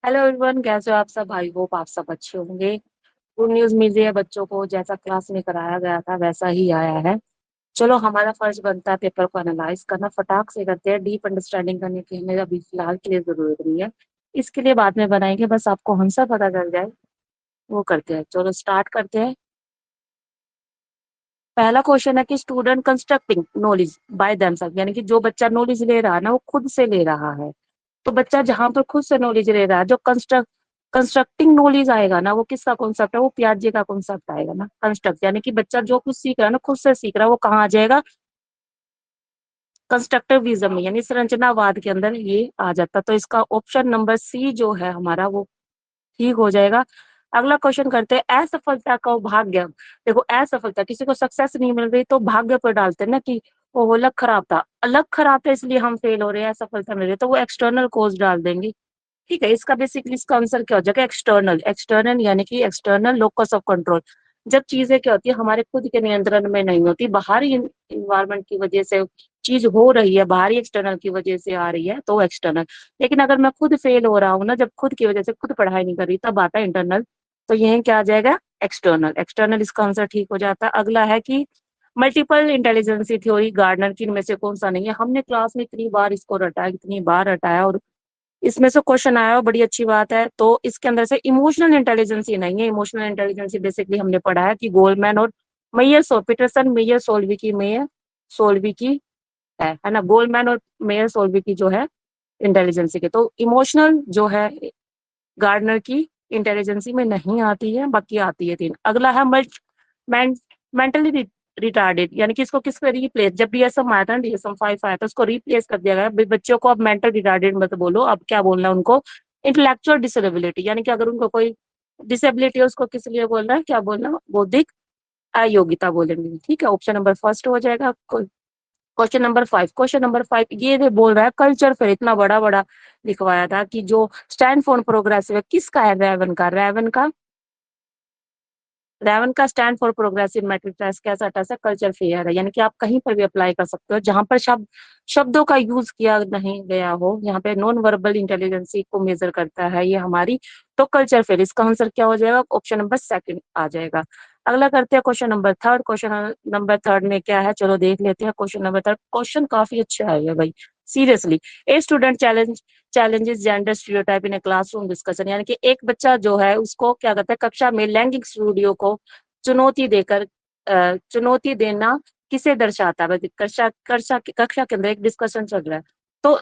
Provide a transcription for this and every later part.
Hello everyone, कैसे हो आप सब? आई होप आप सब अच्छे होंगे। गुड न्यूज मिल रही है बच्चों को, जैसा क्लास में कराया गया था वैसा ही आया है। चलो, हमारा फर्ज बनता है पेपर को एनालाइज करना, फटाक से करते हैं। डीप अंडरस्टैंडिंग करने की हमें अभी फिलहाल के लिए जरूरत नहीं है। इसके लिए बाद में बनाएंगे, बस आपको आंसर पता चल जाए वो करते हैं। चलो स्टार्ट करते हैं। पहला क्वेश्चन है कि student constructing knowledge by themselves, यानी कि जो बच्चा नॉलेज ले रहा है ना वो खुद से ले रहा है। तो बच्चा जहां पर खुद से नॉलेज ले रहा है, जो कंस्ट्रक्टिंग नॉलेज आएगा ना, वो किसका कॉन्सेप्ट है? वो पियाजे का कॉन्सेप्ट आएगा ना, कंस्ट्रक्ट। यानी कि बच्चा जो कुछ सीख रहा है ना, खुद से सीख रहा है, वो कहाँ आ जाएगा? कंस्ट्रक्टिविज्म में, यानी संरचनावाद के अंदर ये आ जाता। तो इसका ऑप्शन नंबर सी जो है हमारा, वो ठीक हो जाएगा। अगला क्वेश्चन करते हैं, असफलता का भाग्य। देखो, असफलता, किसी को सक्सेस नहीं मिल रही तो भाग्य पर डालते हैं ना कि वो लक खराब था, लक खराब था इसलिए हम फेल हो रहे हैं, असफलता मिल रही है, तो वो एक्सटर्नल कोज डाल देंगे। ठीक है, इसका बेसिकली इसका आंसर क्या हो जाएगा? एक्सटर्नल। एक्सटर्नल यानी कि एक्सटर्नल लोकस ऑफ कंट्रोल। जब चीजें क्या होती है हमारे खुद के नियंत्रण में नहीं होती, बाहरी इन्वायरमेंट की वजह से चीज हो रही है, बाहरी एक्सटर्नल की वजह से आ रही है, तो एक्सटर्नल। लेकिन अगर मैं खुद फेल हो रहा हूँ ना, जब खुद की वजह से खुद पढ़ाई नहीं कर रही, तब आता है इंटरनल। तो यह क्या आ जाएगा? एक्सटर्नल। एक्सटर्नल इसका आंसर ठीक हो जाता है। अगला है कि मल्टीपल इंटेलिजेंसी थ्योरी गार्डनर की इनमें से कौन सा नहीं है? हमने क्लास में इतनी बार इसको रटाया, इतनी बार रटाया, और इसमें से क्वेश्चन आया हो, बड़ी अच्छी बात है। तो इसके अंदर से इमोशनल इंटेलिजेंस ही नहीं है। इमोशनल इंटेलिजेंस बेसिकली हमने पढ़ा है कि गोलमैन और मेयर पीटरसन मेयर सोल्वी की, मेयर सोल्वी की है ना, गोलमैन और मेयर सोल्वी की जो है इंटेलिजेंसी के। तो इमोशनल जो है गार्डनर की इंटेलिजेंसी में नहीं आती है, बाकी आती है तीन। अगला है मेंटली रिटार्डेड, यानी कि इसको किससे रिप्लेस, जब डीएसएम आया था ना, डीएसएम 5 आया था, उसको रिप्लेस कर दिया गया। बच्चों को अब मेंटल रिटार्डेड मत बोलो, अब क्या बोलना है उनको? इंटेलेक्चुअल डिसेबिलिटी, यानी कि अगर उनको कोई डिसेबिलिटी है उसको किस लिए बोलना है, क्या बोलना है? बौद्धिक अयोग्यता बोलेंगे। ठीक है, ऑप्शन नंबर फर्स्ट हो जाएगा। क्वेश्चन नंबर 5 ये बोल रहा है कल्चर फेयर, इतना बड़ा बड़ा लिखवाया था कि जो स्टैंड फॉर प्रोग्रेसिव है, किसका है? रेवन का stand for progressive metric test कैसा टेस्ट है? कल्चर फेयर है। यानी कि आप कहीं पर भी अप्लाई कर सकते हो जहां पर शब्दों का यूज किया नहीं गया हो। यहाँ पे नॉन वर्बल इंटेलिजेंसी को मेजर करता है ये हमारी। तो कल्चर फेयर, इसका आंसर क्या हो जाएगा? ऑप्शन नंबर सेकंड आ जाएगा। अगला करते हैं question number third. Question number third में क्या है, चलो देख लेते हैं। क्वेश्चन नंबर थर्ड, क्वेश्चन काफी अच्छा है भाई, seriously. A student challenges gender stereotype in a classroom discussion, यानी कि एक बच्चा जो है उसको क्या करता है, कक्षा में लैंगिक स्टूडियो को चुनौती देकर चुनौती देना किसे दर्शाता है? कक्षा कक्षा कक्षा के अंदर एक डिस्कशन चल रहा है, तो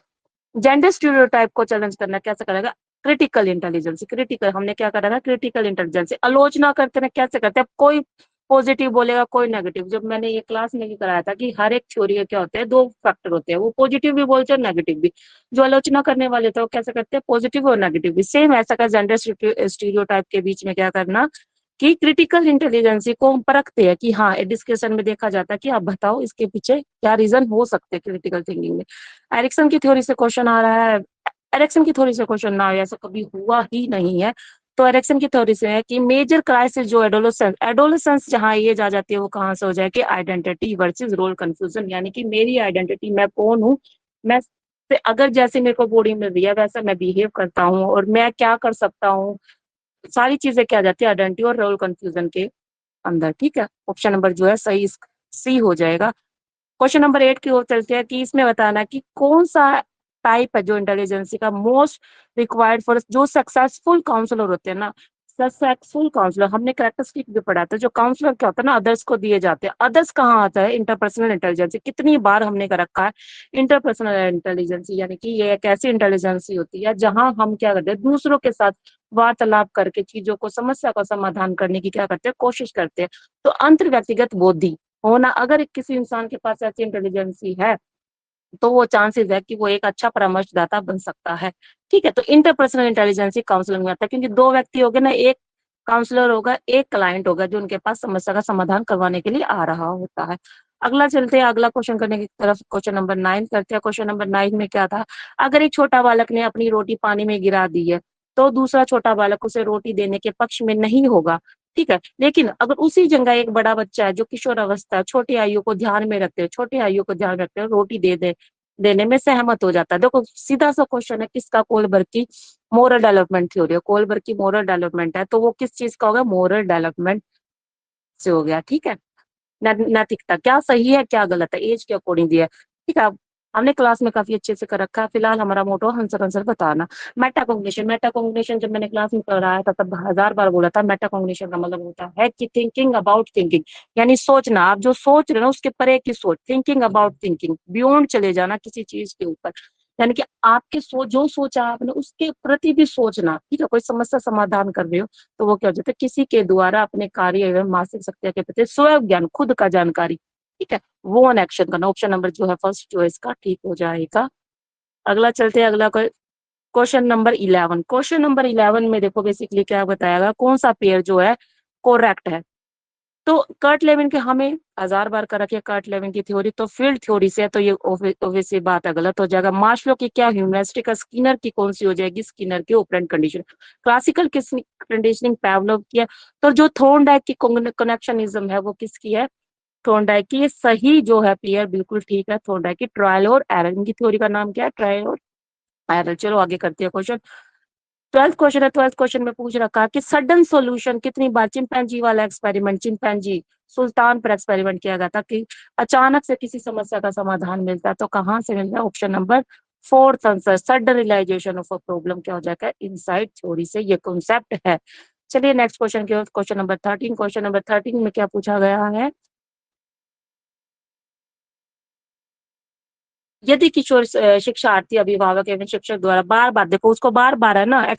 जेंडर स्टीरियोटाइप को चैलेंज करना कैसे करेगा? Critical intelligence. क्रिटिकल हमने क्या करा था? Critical intelligence. आलोचना करते हैं, कैसे करते हैं? कोई पॉजिटिव बोलेगा, कोई नेगेटिव। जब मैंने ये क्लास में भी कराया था कि हर एक थ्योरी के क्या होते हैं, दो फैक्टर होते हैं, वो पॉजिटिव भी बोलते हैं, नेगेटिव भी। जो आलोचना करने वाले थे वो कैसे करते हैं? पॉजिटिव और नेगेटिव भी। सेम ऐसा का जेंडर स्टीरियोटाइप के बीच में क्या करना कि क्रिटिकल इंटेलिजेंसी को हम परखते हैं कि हाँ, डिस्कशन में देखा जाता है कि आप बताओ इसके पीछे क्या रीजन हो सकते हैं क्रिटिकल थिंकिंग में। एरिक्सन की थ्योरी से क्वेश्चन आ रहा है। एरिक्सन की थ्योरी से क्वेश्चन ना आए ऐसा कभी हुआ ही नहीं है। तो एरिक्सन की थ्योरी से है कि मेजर क्राइसिस जो एडोलेसेंस एडोलेसेंस जहाँ एज आ जाती है, वो कहाँ से हो जाए कि आइडेंटिटी वर्सेस रोल कंफ्यूजन, यानी कि मेरी आइडेंटिटी, मैं कौन हूँ, मैं से अगर जैसे मेरे को बॉडी मिल रही है वैसा मैं बिहेव करता हूँ, और मैं क्या कर सकता हूँ, सारी चीजें क्या आ जाती है आइडेंटिटी और रोल कंफ्यूजन के अंदर। ठीक है, ऑप्शन नंबर जो है सही सी हो जाएगा। क्वेश्चन नंबर 8 की ओर चलते हैं कि इसमें बताना कि कौन सा टाइप है जो इंटेलिजेंसी का मोस्ट रिक्वायर्ड फॉर जो सक्सेसफुल काउंसलर होते हैं ना। सक्सेसफुल काउंसलर हमने कैरेक्टरिस्टिक भी पढ़ा था। जो काउंसलर क्या होता है ना, अदर्स को दिए जाते हैं। अदर्स कहाँ आता है? Interpersonal intelligency. कितनी बार हमने कर रखा है इंटरपर्सनल इंटेलिजेंसी, यानी कि ये एक ऐसी इंटेलिजेंसी होती है जहां हम क्या करते हैं, दूसरों के साथ वार्तालाप करके चीजों को, समस्या का समाधान करने की क्या करते हैं, कोशिश करते हैं। तो अंतर व्यक्तिगत बुद्धि होना, अगर किसी इंसान के पास ऐसी इंटेलिजेंसी है तो वो चांसेस है कि वो एक अच्छा परामर्शदाता बन सकता है। ठीक है, तो इंटरपर्सनल इंटेलिजेंसी काउंसलिंग में आता है, क्योंकि दो व्यक्ति हो गए ना, एक काउंसलर होगा, एक क्लाइंट होगा जो उनके पास समस्या का समाधान करवाने के लिए आ रहा होता है। अगला चलते हैं, अगला क्वेश्चन करने की तरफ। क्वेश्चन नंबर 9 करते हैं। क्वेश्चन नंबर 9 में क्या था? अगर एक छोटा बालक ने अपनी रोटी पानी में गिरा दी है, तो दूसरा छोटा बालक उसे रोटी देने के पक्ष में नहीं होगा। ठीक है, लेकिन अगर उसी जगह एक बड़ा बच्चा है जो किशोर अवस्था, छोटी आयु को ध्यान में रखते हुए रोटी दे दे, देने में सहमत हो जाता है। देखो सीधा सा क्वेश्चन है, किसका? कोलबर्ग की मोरल डेवलपमेंट थ्योरी है, कोलबर्ग की मोरल डेवलपमेंट है, तो वो किस चीज का होगा? मोरल डेवलपमेंट से हो गया, ठीक है। नैतिकता, क्या सही है क्या गलत है, एज के अकॉर्डिंग दिया है, ठीक है। अब हमने क्लास में काफी अच्छे से कर रखा है, फिलहाल हमारा मोटो आंसर आंसर बताना। मेटाकॉग्निशन, मेटाकॉग्निशन जब मैंने क्लास में पढ़ाया था तब 1000 बार बोला था, मेटाकॉग्निशन का मतलब होता है कि थिंकिंग अबाउट थिंकिंग, यानी सोचना, आप जो सोच रहे हो ना उसके परे की सोच, थिंकिंग अबाउट थिंकिंग, बियॉन्ड चले जाना किसी चीज के ऊपर, यानी कि आपके जो सोचा आपने उसके प्रति भी सोचना, ठीक है। कोई समस्या समाधान कर रहे हो तो वो क्या हो जाता है? किसी के द्वारा अपने कार्य एवं मानसिक शक्तियों के प्रति स्व ज्ञान, खुद का जानकारी, ठीक है, वो ऑन एक्शन करना। ऑप्शन नंबर जो है फर्स्ट जो है इसका ठीक हो जाएगा। अगला चलते हैं, अगला क्वेश्चन नंबर 11। क्वेश्चन नंबर 11 में देखो बेसिकली क्या बताएगा, कौन सा पेयर जो है कोरेक्ट है। तो कर्ट लेविन के हमें 1000 बार कर रखी है कर्ट लेविन की थ्योरी, तो फील्ड थ्योरी से तो ये ऑब्वियसली बात है, गलत हो जाएगा। मार्शलो की क्या ह्यूमरिस्टिक, स्किनर की कौन सी हो जाएगी? स्किनर की ऑपरेंट कंडीशन। क्लासिकल किस कंडीशनिंग पैवलोव की है। तो जो थॉर्नडाइक की कनेक्शनिज्म है वो किसकी है? थॉर्नडाइक की। ये सही जो है पेयर बिल्कुल ठीक है, थॉर्नडाइक की। ट्रायल और एरर, इनकी थ्योरी का नाम क्या है? ट्रायल और एरर। चलो आगे करते हैं क्वेश्चन। 12th क्वेश्चन है, 12th क्वेश्चन में पूछ रखा कि सडन सॉल्यूशन कितनी बार, चिंपैंजी वाला एक्सपेरिमेंट, चिंपैंजी सुल्तान पर एक्सपेरिमेंट किया गया था कि अचानक से किसी समस्या का समाधान मिलता है, तो कहाँ से मिलता है? Option number 4 answer, sudden realisation of a problem क्या हो जाएगा? इनसाइट थ्योरी से ये कॉन्सेप्ट है। चलिए नेक्स्ट क्वेश्चन की ओर, क्वेश्चन नंबर 13। क्वेश्चन नंबर 13 में क्या पूछा गया है? यदि किशोर शिक्षार्थी, अभिभावक एवं शिक्षक द्वारा बार बार, देखो उसको बार बार है ना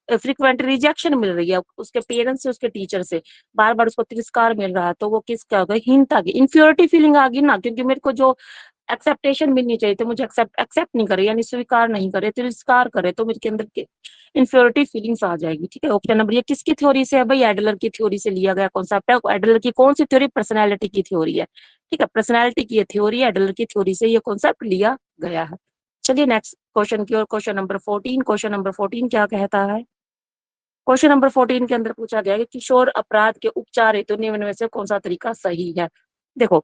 फ्रीक्वेंट रिजेक्शन मिल रही है, उसके पेरेंट्स से, उसके टीचर से बार बार उसको तिरस्कार मिल रहा है, तो वो किसका होगा? हीनता की, इंफ्योरिटी फीलिंग आ गई ना, क्योंकि मेरे को जो एक्सेप्टेशन मिलनी चाहिए तो मुझे एक्सेप्ट एक्सेप्ट नहीं करे, यानी स्वीकार नहीं करे, तिरस्कार करे, तो मेरे के अंदर के इंफ्योरिटी फीलिंग्स आ जाएगी, ठीक है। ऑप्शन नंबर, ये किसकी थ्योरी से है भाई? एडलर की थ्योरी से लिया गया कॉन्सेप्ट है। एडलर की कौन सी थ्योरी? पर्सनैलिटी की थ्योरी है, ठीक है, पर्सनैलिटी की ये थ्योरी है, एडलर की थ्योरी से ये कॉन्सेप्ट लिया गया है। चलिए नेक्स्ट क्वेश्चन की ओर, क्वेश्चन नंबर 14। क्वेश्चन नंबर 14 क्या कहता है? क्वेश्चन नंबर 14 के अंदर पूछा गया कि किशोर अपराध के उपचार हेतु निम्न में से कौन सा तरीका सही है। देखो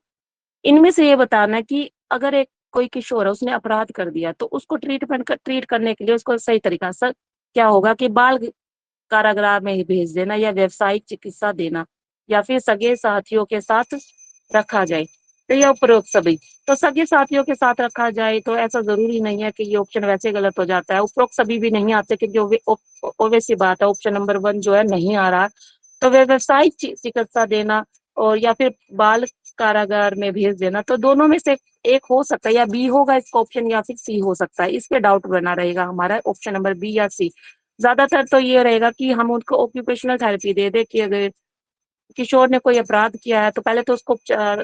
इनमें से ये बताना है कि अगर एक कोई किशोर है उसने अपराध कर दिया, तो उसको ट्रीट करने के लिए उसको सही तरीका सर क्या होगा कि बाल कारागृह में ही भेज देना, या व्यवसायिक चिकित्सा देना, या फिर सगे साथियों के साथ रखा जाए। तो ये उपरोक्त सभी, तो सगे साथियों के साथ रखा जाए तो ऐसा जरूरी नहीं है कि ये ऑप्शन वैसे गलत हो जाता है। उपरोक्त सभी भी नहीं आते, क्योंकि obvious सी बात है, ऑप्शन नंबर 1 जो है नहीं आ रहा। तो वे व्यवसायिक चिकित्सा देना और या फिर बाल कारागार में भेज देना, तो दोनों में से एक हो सकता है, या बी होगा इसका ऑप्शन, या फिर सी हो सकता है। इस पे डाउट बना रहेगा हमारा, ऑप्शन नंबर बी या सी। ज्यादातर तो ये रहेगा कि हम उनको ऑक्यूपेशनल थेरेपी दे दे, कि अगर किशोर ने कोई अपराध किया है तो पहले तो उसको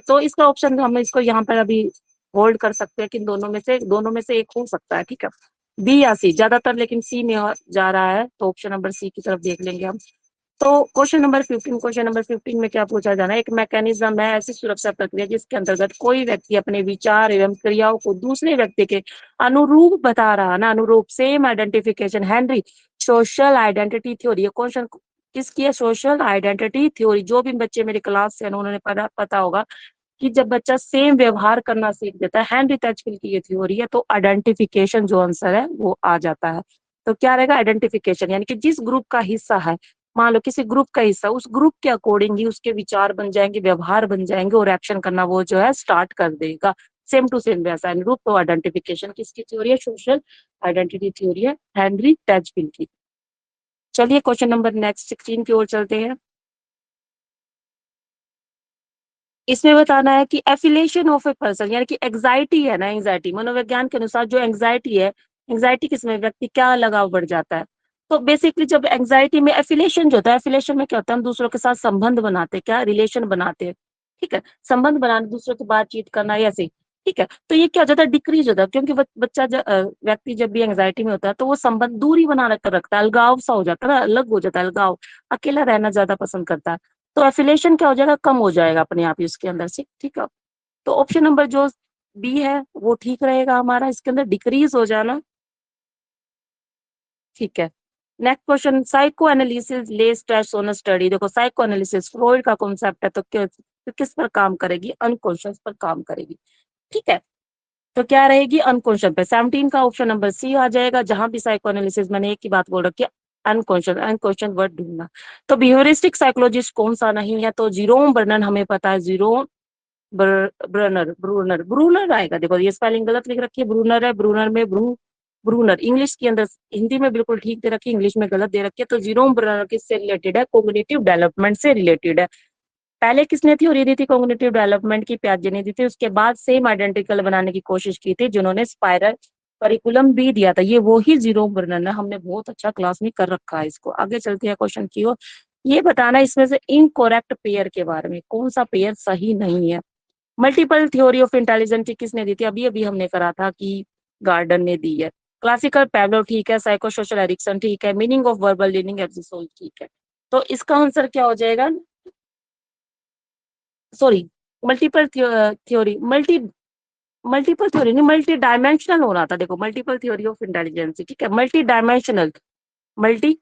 तो इसका ऑप्शन हम इसको यहाँ पर अभी होल्ड कर सकते हैं कि दोनों में से एक हो सकता है, ठीक है, बी या सी ज्यादातर, लेकिन सी में जा रहा है, तो ऑप्शन नंबर सी की तरफ देख लेंगे हम। तो क्वेश्चन नंबर 15 में क्या पूछा जाना है? एक मैकेनिज्म है, ऐसी सुरक्षा प्रक्रिया जिसके अंतर्गत कोई व्यक्ति अपने विचार एवं क्रियाओं को दूसरे व्यक्ति के अनुरूप बता रहा ना, अनुरूप, same identification, Henry social identity theory. ये क्वेश्चन किसकी है? Social identity theory. जो भी बच्चे मेरे क्लास से उन्होंने पता होगा कि जब बच्चा सेम व्यवहार करना सीख देता है, हेनरी टचकिल की ये थ्योरी है, तो आइडेंटिफिकेशन जो आंसर है वो आ जाता है। तो क्या रहेगा? आइडेंटिफिकेशन, यानी कि जिस ग्रुप का हिस्सा है, मान लो किसी ग्रुप का हिस्सा, उस ग्रुप के अकॉर्डिंग ही उसके विचार बन जाएंगे, व्यवहार बन जाएंगे, और एक्शन करना वो जो है स्टार्ट कर देगा, सेम टू सेम वैसा अनुरूप। तो आइडेंटिफिकेशन किसकी थ्योरी है? सोशल आइडेंटिटी थ्योरी है हेनरी टचकिल की। चलिए क्वेश्चन नंबर नेक्स्ट 16 की ओर चलते हैं। इसमें बताना है कि एफिलेशन ऑफ ए पर्सन, यानी कि एंग्जाइटी है ना, एंग्जाइटी मनोविज्ञान के अनुसार जो एंग्जाइटी है, एंग्जाइटी किसमें व्यक्ति क्या लगाव बढ़ जाता है। तो बेसिकली जब एंग्जाइटी में एफिलेशन जो होता है, एफिलेशन में क्या होता है? हम दूसरों के साथ संबंध बनाते हैं, क्या रिलेशन बनाते हैं, ठीक है, संबंध बनाना, दूसरों की बातचीत करना, ऐसे, ठीक है। तो ये क्या हो जाता है? डिक्रीज होता है, क्योंकि व्यक्ति जब भी एंग्जाइटी में होता है तो वो संबंध दूरी बना कर रखता है, अलगाव सा हो जाता है ना, अलग हो जाता है, अलगाव, अकेला रहना ज्यादा पसंद करता है। तो एफिलिएशन क्या हो जाएगा? कम हो जाएगा अपने आप ही उसके अंदर से, ठीक है। तो ऑप्शन नंबर जो बी है वो ठीक रहेगा हमारा, इसके अंदर डिक्रीज हो जाना, ठीक है। नेक्स्ट क्वेश्चन, साइको एनालिसिस ले स्ट्रेस ऑन स्टडी। देखो साइको एनालिसिस फ्रॉइड का कॉन्सेप्ट है, तो किस पर काम करेगी? अनकॉन्शियस पर काम करेगी, ठीक है। तो क्या रहेगी अनकॉन्शियस पे। 17 का ऑप्शन नंबर सी आ जाएगा, जहां भी साइको एनालिसिस मैंने एक ही बात बोल रखी है, अनकॉन्शियस, अनकॉन्शियस वर्ड ढूंढना। तो बिहेवियरिस्टिक साइकोलॉजिस्ट कौन सा नहीं है, तो जीरोम बर्नन हमें पता है, जीरोम ब्रनर, ब्रूनर, ब्रूनर आएगा। देखो ये स्पेलिंग गलत लिख रखी है, ब्रूनर है, ब्रूनर में ब्रूनर इंग्लिश के अंदर, हिंदी में बिल्कुल ठीक दे रखी है, इंग्लिश में गलत दे रखी है। तो जीरोम ब्रनर किससे रिलेटेड है, कोग्निटिव डेवलपमेंट से रिलेटेड है। पहले किसने थ्योरी दी थी कॉग्निटिव डेवलपमेंट की, पियाजे ने दी थी। उसके बाद सेम आइडेंटिकल बनाने की कोशिश की थी, जिन्होंने स्पाइरल करिकुलम भी दिया था, ये वो ही जीरो बर्नर है। हमने बहुत अच्छा क्लास में कर रखा है इसको। आगे चलते हैं क्वेश्चन की ओर। ये बताना इसमें से इनकोरेक्ट पेयर के बारे में, कौन सा पेयर सही नहीं है। मल्टीपल थ्योरी ऑफ इंटेलिजेंस किसने दी थी, अभी अभी हमने करा था कि गार्डन ने दी है। क्लासिकल पैब्लो ठीक है, साइको सोशल एरिक्सन ठीक है, मीनिंग ऑफ वर्बल लीनिंग एप्सिसोल ठीक है। तो इसका आंसर क्या हो जाएगा, sorry, multiple theory, multiple theory नहीं, मल्टी डायमेंशनल हो रहा था। देखो मल्टीपल थ्योरी ऑफ इंटेलिजेंस, ठीक है, मल्टी डायमेंशनल, मल्टीपल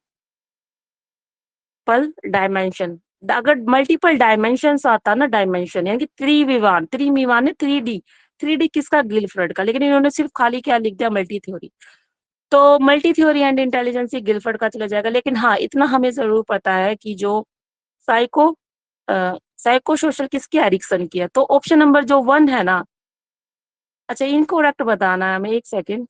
डायमेंशन। अगर मल्टीपल डायमेंशन आता ना, डायमेंशन यानी कि त्रिविवान, त्रिविवान है, 3D, 3D किसका, गिलफ्रेड का, लेकिन इन्होंने सिर्फ खाली क्या लिख दिया, मल्टी थ्योरी। तो multi theory and intelligence Gilford का चला जाएगा। लेकिन हाँ इतना हमें जरूर पता है कि जो साइको साइको सोशल किसकी, एरिक्सन की है। तो ऑप्शन नंबर जो 1 है ना, अच्छा इनकोरेक्ट बताना है हमें, एक second.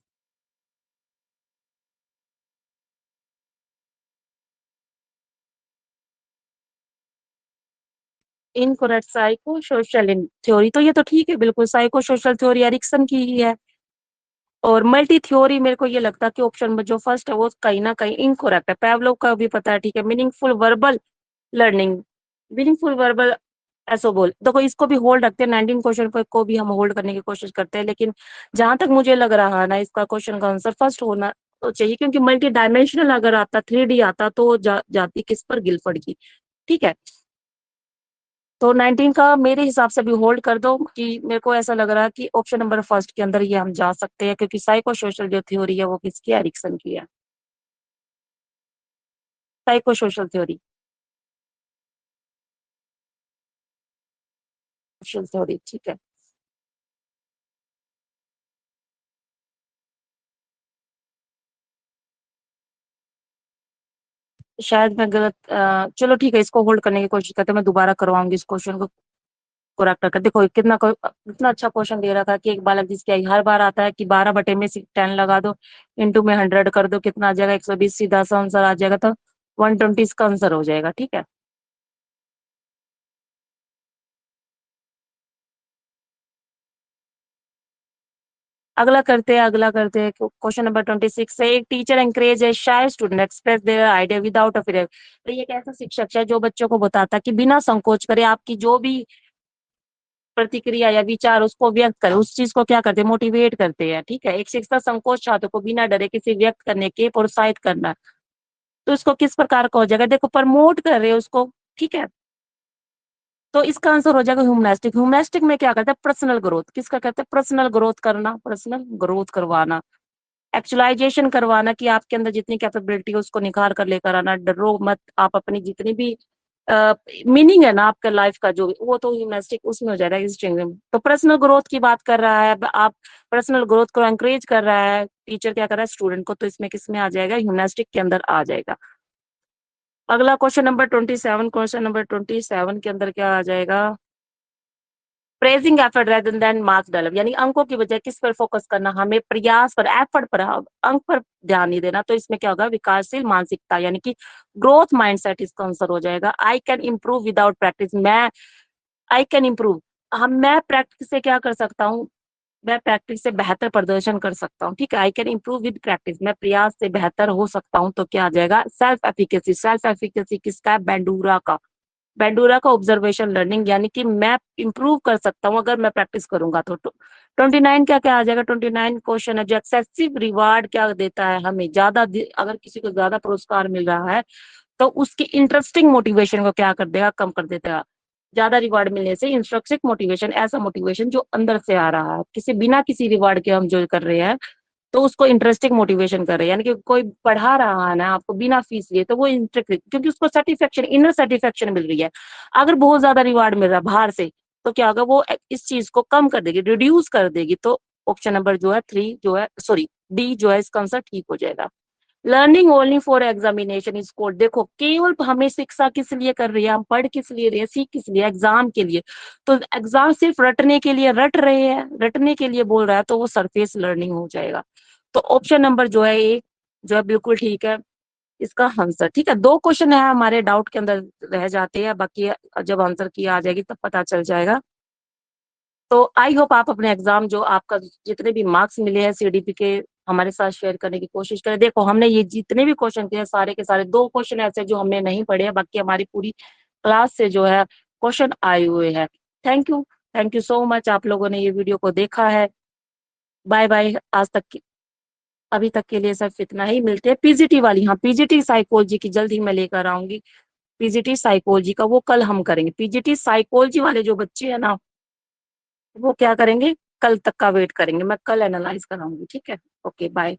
Incorrect, psycho social theory, तो ये तो ठीक है बिल्कुल, साइको सोशल थ्योरी एरिक्सन की ही है। और मल्टी थ्योरी मेरे को ये लगता है कि ऑप्शन में जो फर्स्ट है वो कहीं ना कहीं इनकोरेक्ट है। पैवलोव का भी पता है, ठीक है, meaningful verbal learning, meaningful verbal ऐसो बोल, देखो इसको भी होल्ड रखते हैं, 19 क्वेश्चन को भी हम होल्ड करने की कोशिश करते हैं। लेकिन जहां तक मुझे लग रहा है ना, इसका क्वेश्चन का आंसर फर्स्ट होना तो चाहिए, क्योंकि मल्टी डायमेंशनल अगर आता, 3D आता तो जाती किस पर, गिलफर्ड की। ठीक है, तो 19 का मेरे हिसाब से भी होल्ड कर दो, कि मेरे को ऐसा लग रहा है कि ऑप्शन नंबर फर्स्ट के अंदर ये हम जा सकते हैं, क्योंकि साइको सोशल जो थ्योरी है वो किसकी है, एरिक्सन की है। Psycho social theory, social theory, ठीक है। शायद मैं गलत, चलो ठीक है, इसको होल्ड करने की कोशिश करते हैं, मैं दोबारा करवाऊंगी इस क्वेश्चन को करेक्ट करके। देखो कितना अच्छा क्वेश्चन दे रहा था कि एक बालक जिसकी आई, हर बार आता है कि 12/10 लगा दो, इंटू में 100 कर दो, कितना आ जाएगा, 120, सीधा सा आंसर आ जाएगा। तो 120 इसका आंसर हो जाएगा, ठीक है। अगला करते हैं क्वेश्चन नंबर 26 से। एक टीचर एंकरेज है shy student express their idea without a fear. तो ये एक ऐसा शिक्षक है जो बच्चों को बताता है कि बिना संकोच करे आपकी जो भी प्रतिक्रिया या विचार उसको व्यक्त करे, उस चीज को क्या करते हैं, मोटिवेट करते हैं। ठीक है, एक शिक्षक संकोच छात्र को बिना डरे किसी व्यक्त करने के प्रोत्साहित करना, तो इसको किस प्रकार का हो जाएगा, देखो प्रमोट कर रहे हैं उसको। ठीक है, तो इसका आंसर हो जाएगा ह्यूमनास्टिक। ह्यूमनास्टिक में क्या करते हैं, पर्सनल ग्रोथ, किसका कहते हैं, पर्सनल ग्रोथ करना, पर्सनल ग्रोथ करवाना, एक्चुअलाइजेशन करवाना, कि आपके अंदर जितनी कैपेबिलिटी है उसको निखार कर लेकर आना। डरो मत, आप अपनी जितनी भी मीनिंग है ना आपका लाइफ का, जो वो तो ह्यूमनास्टिक उसमें हो जाएगा, स्ट्रिंग में। तो पर्सनल ग्रोथ की बात कर रहा है, आप पर्सनल ग्रोथ को एंकरेज कर रहा है टीचर, क्या कर रहा है स्टूडेंट को, तो इसमें किसमें आ जाएगा, ह्यूमनास्टिक के अंदर आ जाएगा। अगला क्वेश्चन नंबर 27 के अंदर क्या आ जाएगा, praising effort rather than marks develop, यानी अंकों की बजाय किस पर फोकस करना, हमें प्रयास पर, एफर्ट पर, अंक पर ध्यान नहीं देना। तो इसमें क्या होगा, विकासशील मानसिकता, यानी कि ग्रोथ माइंडसेट इसका आंसर हो जाएगा। I can improve without practice, मैं आई कैन इंप्रूव, हम मैं प्रैक्टिस से क्या कर सकता हूँ, मैं प्रैक्टिस से बेहतर प्रदर्शन कर सकता हूँ। ठीक है, I can improve with practice, मैं प्रयास से बेहतर हो सकता हूँ। तो क्या आ जाएगा, सेल्फ एफिकेसी। सेल्फ एफिकेसी किसका है, बेंडूरा का। बेंडूरा का ऑब्जर्वेशन लर्निंग, यानी कि मैं इंप्रूव कर सकता हूँ अगर मैं प्रैक्टिस करूंगा। तो 29 क्या क्या आ जाएगा, 29 क्वेश्चन है जो एक्सेसिव रिवार्ड क्या देता है हमें, ज्यादा अगर किसी को ज्यादा पुरस्कार मिल रहा है तो उसकी इंटरेस्टिंग मोटिवेशन को क्या कर देगा, कम कर देगा। ज्यादा रिवार्ड मिलने से इंटरेस्टिंग मोटिवेशन, ऐसा मोटिवेशन जो अंदर से आ रहा है, किसी बिना किसी रिवार्ड के हम जो कर रहे हैं, तो उसको इंटरेस्टिंग मोटिवेशन कर रहे हैं। यानी कि कोई पढ़ा रहा है ना आपको बिना फीस लिए, तो वो इंटरेस्ट, क्योंकि उसको सेटिस्फेक्शन, इनर सेटिस्फेक्शन मिल रही है। अगर बहुत ज्यादा रिवार्ड मिल रहा है बाहर से, तो क्या होगा, वो इस चीज को कम कर देगी, रिड्यूस कर देगी। तो ऑप्शन नंबर जो है 3 जो है, सॉरी डी जो है इसका आंसर ठीक हो जाएगा। Learning only for examination is code. देखो केवल हमें शिक्षा किस लिए कर रही है, हम पढ़ किस लिए रहे हैं, सीख किस लिए, एग्जाम के लिए। तो एग्जाम सिर्फ रटने के लिए रट रहे हैं, रटने के लिए बोल रहा है, तो वो सरफेस लर्निंग हो जाएगा। तो ऑप्शन नंबर जो है ए जो है बिल्कुल ठीक है इसका आंसर। ठीक है, 2 क्वेश्चन है हमारे डाउट के अंदर रह जाते हैं, बाकी जब आंसर किया आ जाएगी तब पता चल जाएगा। तो आई होप आप अपने एग्जाम जो आपका जितने भी मार्क्स मिले हैं सीडीपी के हमारे साथ शेयर करने की कोशिश करें। देखो हमने ये जितने भी क्वेश्चन किए हैं सारे के सारे 2 क्वेश्चन ऐसे जो हमने नहीं पढ़े हैं, बाकी हमारी पूरी क्लास से जो है क्वेश्चन आए हुए हैं। Thank you, thank you so much आप लोगों ने ये वीडियो को देखा है। बाय बाय, आज तक की अभी तक के लिए सिर्फ इतना ही। मिलते हैं पीजीटी वाली, हाँ पीजीटी साइकोलॉजी की जल्द ही मैं लेकर आऊंगी। पीजीटी साइकोलॉजी का वो कल हम करेंगे। पीजीटी साइकोलॉजी वाले जो बच्चे हैं ना वो क्या करेंगे, कल तक का वेट करेंगे, मैं कल एनालाइज कराऊंगी। ठीक है, ओके बाय।